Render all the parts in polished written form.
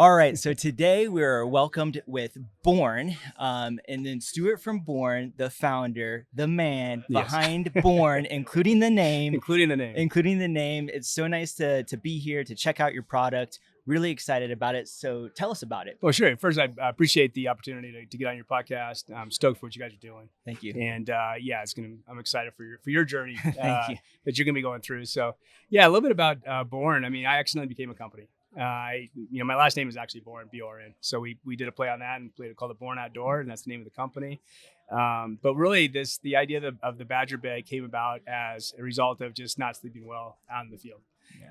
All right, so today we're welcomed with Born, and then Stuart from Born, the founder, the man Yes. behind Born, including the name. Including the name. Including the name. It's so nice to be here to check out your product. Really excited about it. So tell us about it. Well, sure. First, I appreciate the opportunity to get on your podcast. I'm stoked for what you guys are doing. Thank you. And yeah, I'm excited for your journey Thank you. that you're gonna be going through. So yeah, a little bit about Born. I mean, I accidentally became a company. My last name is actually Born, B-O-R-N. So we did a play on that and played it called the Born Outdoor, and that's the name of the company. But really, the idea of the Badger bed came about as a result of just not sleeping well out in the field.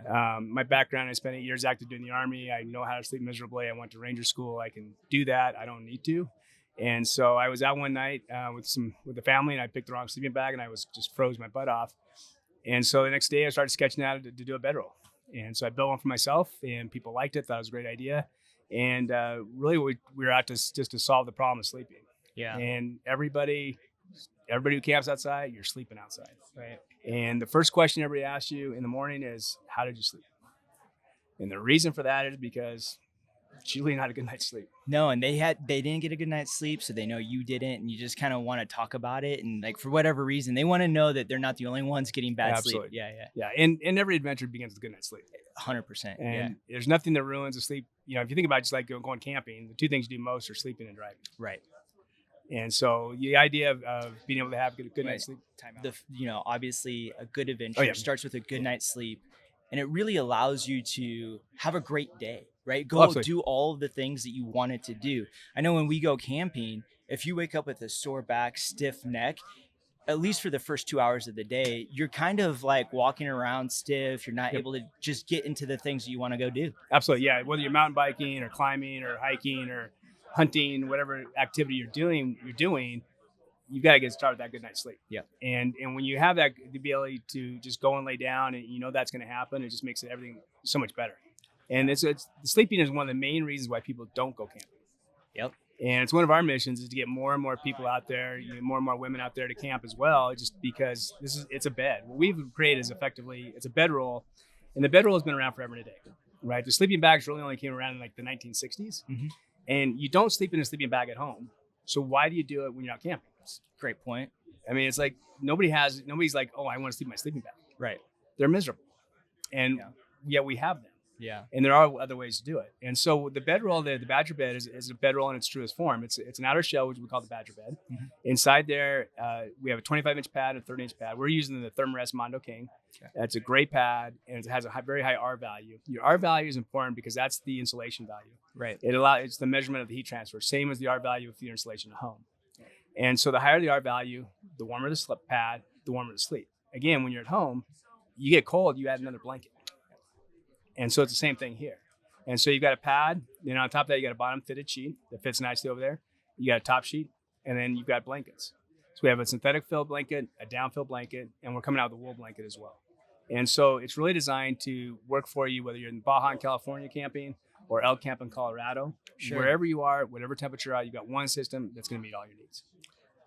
Yeah. My background, I spent 8 years active duty in the Army. I know how to sleep miserably. I went to Ranger school. I can do that. I don't need to. And so I was out one night with the family, and I picked the wrong sleeping bag, and I was just froze my butt off. And so the next day, I started sketching out to do a bedroll. And so I built one for myself, and people liked it. Thought it was a great idea. And really, we were out just to solve the problem of sleeping. Yeah. And everybody who camps outside, you're sleeping outside. Right. And the first question everybody asks you in the morning is, how did you sleep? And the reason for that is because it's usually not a good night's sleep. No, and they didn't get a good night's sleep, so they know you didn't, and you just kind of want to talk about it, and like for whatever reason, they want to know that they're not the only ones getting bad Absolutely. sleep. Yeah. And every adventure begins with a good night's sleep. 100%. And there's nothing that ruins a sleep. If you think about just like going camping, the two things you do most are sleeping and driving. Right. And so the idea of being able to have a good night's sleep. Obviously a good adventure starts with a good night's sleep, and it really allows you to have a great day, right? Go do all of the things that you wanted to do. I know when we go camping, if you wake up with a sore back, stiff neck, at least for the first 2 hours of the day, you're kind of like walking around stiff. You're not able to just get into the things that you want to go do. Absolutely. Yeah. Whether you're mountain biking or climbing or hiking or hunting, whatever activity you're doing, you've got to get started with that good night's sleep. Yeah. And when you have that, the ability to just go and lay down and that's going to happen, it just makes everything so much better. And it's sleeping is one of the main reasons why people don't go camping. Yep. And it's one of our missions is to get more and more people out there, more and more women out there to camp as well, just because it's a bed. What we've created is effectively, it's a bedroll, and the bedroll has been around forever and a day, right? The sleeping bags really only came around in like the 1960s. Mm-hmm. And you don't sleep in a sleeping bag at home. So why do you do it when you're not camping? Great point. I mean, it's like nobody's like, oh, I want to sleep in my sleeping bag. Right. They're miserable. And yet we have them. Yeah. And there are other ways to do it. And so the bedroll, the Badger bed is a bedroll in its truest form. It's an outer shell, which we call the Badger bed. Mm-hmm. Inside there, we have a 25-inch pad and a 30-inch pad. We're using the Thermarest Mondo King. Okay. That's a great pad, and it has a very high R value. Your R value is important because that's the insulation value. Right. It's the measurement of the heat transfer, same as the R value of your insulation at home. And so the higher the R value, the warmer the slip pad, the warmer the sleep. Again, when you're at home, you get cold, you add another blanket. And so it's the same thing here. And so you've got a pad, then on top of that, you got a bottom fitted sheet that fits nicely over there. You got a top sheet, and then you've got blankets. So we have a synthetic fill blanket, a down fill blanket, and we're coming out with a wool blanket as well. And so it's really designed to work for you, whether you're in Baja, California camping or elk camp in Colorado, wherever you are, whatever temperature you're at, you've got one system that's going to meet all your needs.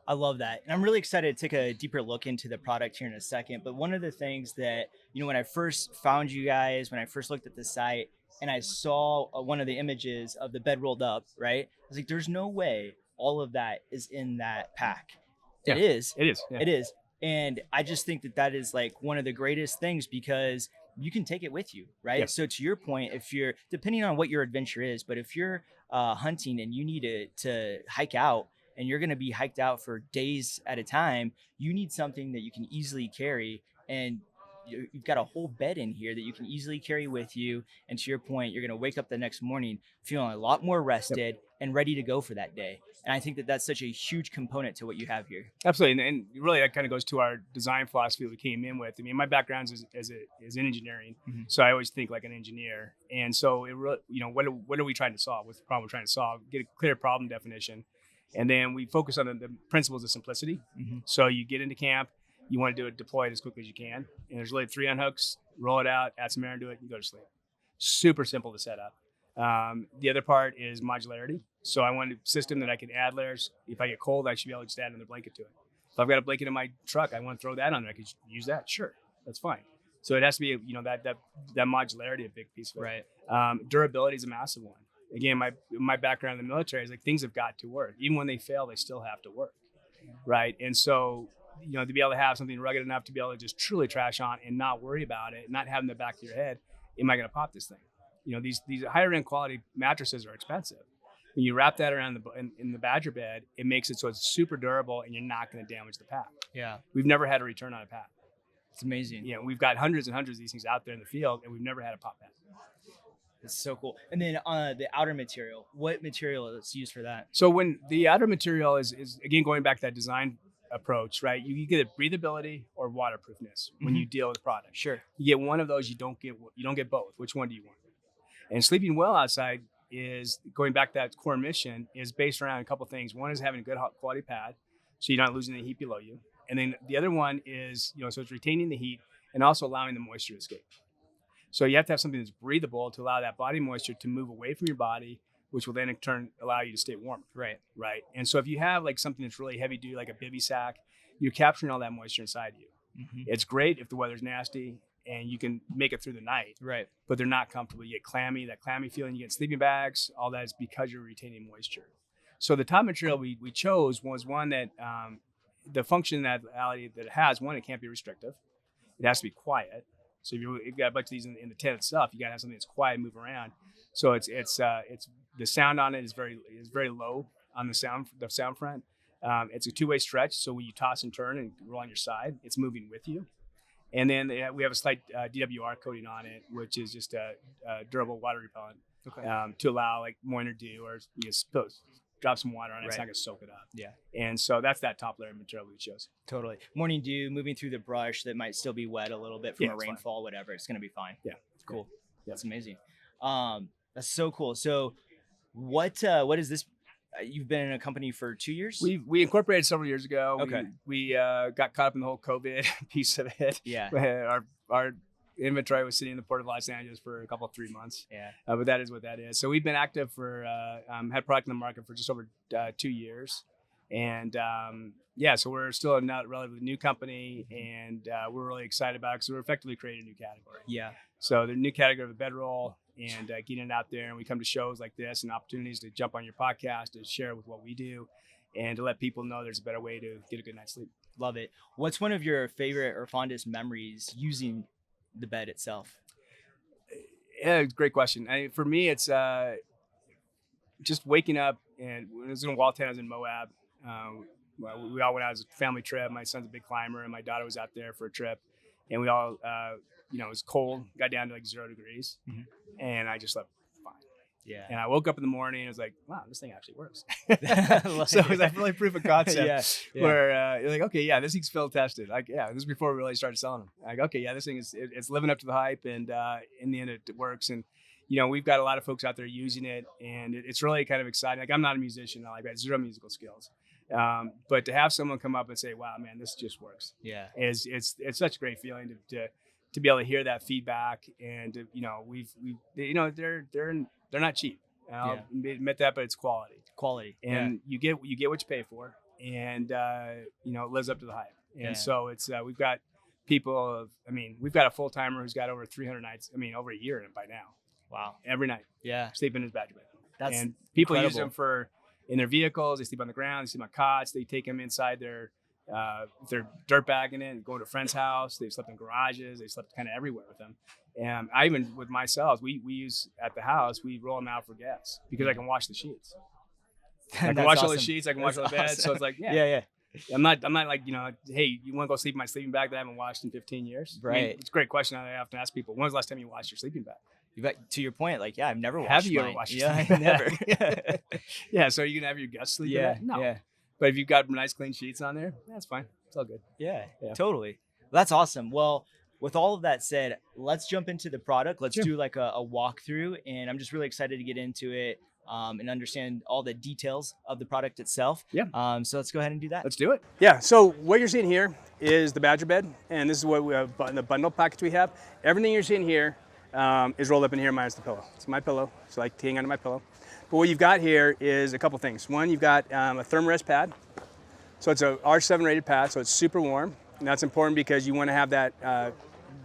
I love that. And I'm really excited to take a deeper look into the product here in a second. But one of the things that, when I first found you guys, when I first looked at the site and I saw one of the images of the bed rolled up, right? I was like, there's no way all of that is in that pack. Yeah, it is. Yeah. It is. And I just think that is like one of the greatest things because you can take it with you, right? Yeah. So to your point, if you're, depending on what your adventure is, but if you're hunting and you need to hike out, and you're going to be hiked out for days at a time, you need something that you can easily carry. And you've got a whole bed in here that you can easily carry with you. And to your point, you're going to wake up the next morning feeling a lot more rested and ready to go for that day. And I think that that's such a huge component to what you have here. Absolutely. And really that kind of goes to our design philosophy we came in with. I mean, my background is in engineering. Mm-hmm. So I always think like an engineer. And so it really, what are we trying to solve? What's the problem we're trying to solve? Get a clear problem definition. And then we focus on the principles of simplicity. Mm-hmm. So you get into camp, you want to deploy it as quickly as you can. And there's really 3 unhooks, roll it out, add some air into it, and go to sleep. Super simple to set up. The other part is modularity. So I want a system that I can add layers. If I get cold, I should be able to just add another blanket to it. If I've got a blanket in my truck, I want to throw that on there. I could use that. Sure, that's fine. So it has to be, that modularity, a big piece of it. Right. Durability is a massive one. again, my background in the military is like things have got to work. Even when they fail, they still have to work, right? And so, to be able to have something rugged enough to be able to just truly trash on and not worry about it, not have in the back of your head, am I going to pop this thing? These higher end quality mattresses are expensive. When you wrap that around in the Badger bed, it makes it so it's super durable and you're not going to damage the pad. Yeah. We've never had a return on a pad. It's amazing. We've got hundreds and hundreds of these things out there in the field, and we've never had a pop pad. That's so cool. And then the outer material, what material is used for that? So when the outer material is again, going back to that design approach, right? You get breathability or waterproofness when you deal with the product. Sure. You get one of those, you don't get both. Which one do you want? And sleeping well outside is, going back to that core mission, is based around a couple things. One is having a good hot quality pad, so you're not losing the heat below you. And then the other one is, so it's retaining the heat and also allowing the moisture to escape. So you have to have something that's breathable to allow that body moisture to move away from your body, which will then in turn allow you to stay warm. Right. And so if you have like something that's really heavy duty, like a bivy sack, you're capturing all that moisture inside you. It's great if the weather's nasty and you can make it through the night. Right. But they're not comfortable. You get clammy, that clammy feeling. You get sleeping bags. All that is because you're retaining moisture. So the top material we chose was one that the functionality that it has, one, it can't be restrictive. It has to be quiet. So if you've got a bunch of these in the tent itself, you got to have something that's quiet and move around. So it's the sound on it is very low on the sound front. It's a two-way stretch, so when you toss and turn and roll on your side, it's moving with you. And then we have a slight DWR coating on it, which is just a durable water repellent, to allow like moisture dew or drop some water on it. It's not going to soak it up. Yeah. And so that's that top layer of material we chose. Totally. Morning dew, moving through the brush that might still be wet a little bit from a rainfall, whatever. It's going to be fine. Yeah. Cool. Yeah. That's amazing. That's so cool. So what is this? You've been in a company for 2 years? We incorporated several years ago. Okay. We got caught up in the whole COVID piece of it. Yeah. Our inventory was sitting in the port of Los Angeles for a couple of 3 months. Yeah. But that is what that is. So we've been active for had product in the market for just over 2 years, and so we're still a relatively new company, and we're really excited about it because we're effectively creating a new category. Yeah. So the new category of bedroll, and getting it out there, and we come to shows like this and opportunities to jump on your podcast to share with what we do, and to let people know there's a better way to get a good night's sleep. Love it. What's one of your favorite or fondest memories using the bed itself? Yeah, great question. For me, it's just waking up, and when I was in Walton, I was in Moab. We all went out as a family trip. My son's a big climber, and my daughter was out there for a trip, and we all, it was cold, got down to like 0 degrees, and I just slept fine. Yeah. And I woke up in the morning and was like, wow, this thing actually works. So it was like really proof of concept where you're like, okay, yeah, this thing's field tested. Like, yeah, this is before we really started selling them. Like, okay, yeah, this thing it's living up to the hype, and in the end it works. And, we've got a lot of folks out there using it, and it's really kind of exciting. Like, I'm not a musician. I got zero musical skills. But to have someone come up and say, wow, man, this just works. Yeah. It's such a great feeling to be able to hear that feedback. And, they're not cheap. I'll admit that, but it's quality. And you get what you pay for, and it lives up to the hype. And so it's we've got people. We've got a full timer who's got over 300 nights. Over a year in it by now. Wow. Every night. Yeah. Sleep in his Badger bed. And people incredible. use them in their vehicles. They sleep on the ground. They sleep on cots. They take them inside their dirt bagging it and going to a friend's house. They've slept in garages. They slept kind of everywhere with them. And I even with myself, we use at the house, we roll them out for guests because I can wash the sheets. I can wash all the sheets. I can wash all the beds. Awesome. So it's like, yeah. I'm not like, hey, you want to go sleep in my sleeping bag that I haven't washed in 15 years? Right. It's a great question. I have to ask people, when was the last time you washed your sleeping bag? To your point, like, I've never washed Have you mine. ever washed your Yeah, sleeping never. bag? Yeah, so are you going to have your guests sleep in Yeah, it? No. yeah. But if you've got nice clean sheets on there, that's fine. It's all good. Yeah, Yeah. totally. That's awesome. Well, with all of that said, let's jump into the product. Let's do like a walkthrough, and I'm just really excited to get into it and understand all the details of the product itself. Yeah. So let's go ahead and do that. Let's do it. Yeah, so what you're seeing here is the Badger bed, and this is what we have in the bundle package we have. Everything you're seeing here is rolled up in here minus the pillow. It's my pillow, so I like to hang onto my pillow. But what you've got here is a couple things. One, you've got a thermarest pad. So it's a R7 rated pad, so it's super warm. And that's important because you want to have that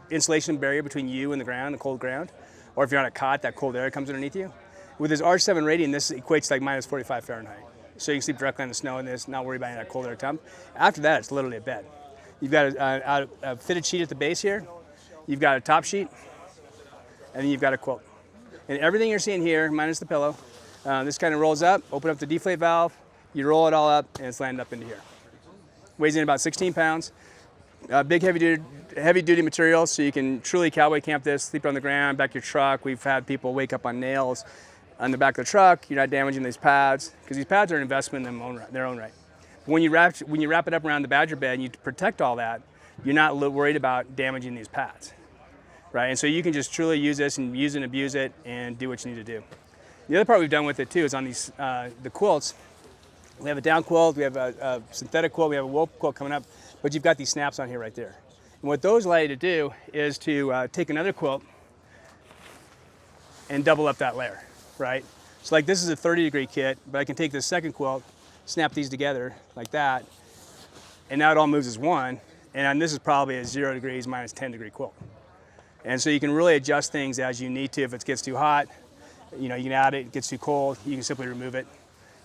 insulation barrier between you and the ground, the cold ground. Or if you're on a cot, that cold air comes underneath you. With this R7 rating, this equates to like minus 45 Fahrenheit. So you can sleep directly on the snow in this, not worry about any of that cold air temp. After that, it's literally a bed. You've got a fitted sheet at the base here. You've got a top sheet, and then you've got a quilt. And everything you're seeing here, minus the pillow, this kind of rolls up, open up the deflate valve, you roll it all up, and it's landed up into here. Weighs in about 16 pounds. Big heavy duty material, so you can truly cowboy camp this, sleep on the ground, back your truck. We've had people wake up on nails on the back of the truck. You're not damaging these pads, because these pads are an investment in their own right. When you wrap it up around the Badger bed and you protect all that, you're not worried about damaging these pads, right? And so you can just truly use this and use and abuse it and do what you need to do. The other part we've done with it too is on these the quilts. We have a down quilt, we have a synthetic quilt, we have a wool quilt coming up, but you've got these snaps on here right there. And what those allow you to do is to take another quilt and double up that layer, right? So like this is a 30-degree kit, but I can take this second quilt, snap these together like that, and now it all moves as one, and this is probably a 0 degrees minus 10-degree quilt. And so you can really adjust things as you need to. If it gets too hot, you can add it. It gets too cold, you can simply remove it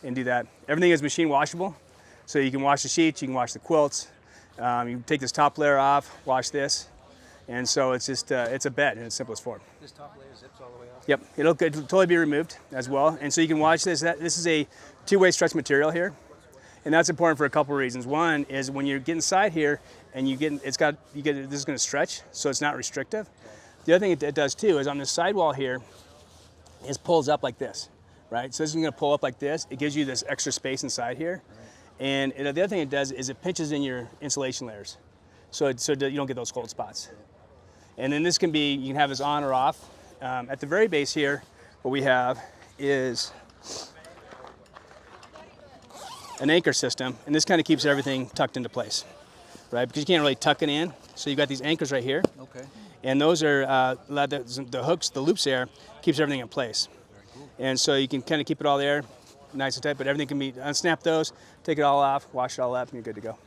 and do that. Everything is machine washable, so you can wash the sheets, you can wash the quilts. You take this top layer off, wash this, and so it's just it's a bed in its simplest form. This top layer zips all the way off? Yep, it'll totally be removed as well. And so you can wash this. This is a two-way stretch material here, and that's important for a couple of reasons. One is when you get inside here and this is going to stretch, so it's not restrictive. The other thing it does too is on the sidewall here, it pulls up like this, right? So this is going to pull up like this. It gives you this extra space inside here. And the other thing it does is it pinches in your insulation layers, so you don't get those cold spots. And then this you can have this on or off. At the very base here, what we have is an anchor system, and this kind of keeps everything tucked into place, right? Because you can't really tuck it in. So you've got these anchors right here. Okay. And those are the hooks, the loops there, keeps everything in place. And so you can kind of keep it all there, nice and tight, but everything can be, unsnap those, take it all off, wash it all up, and you're good to go.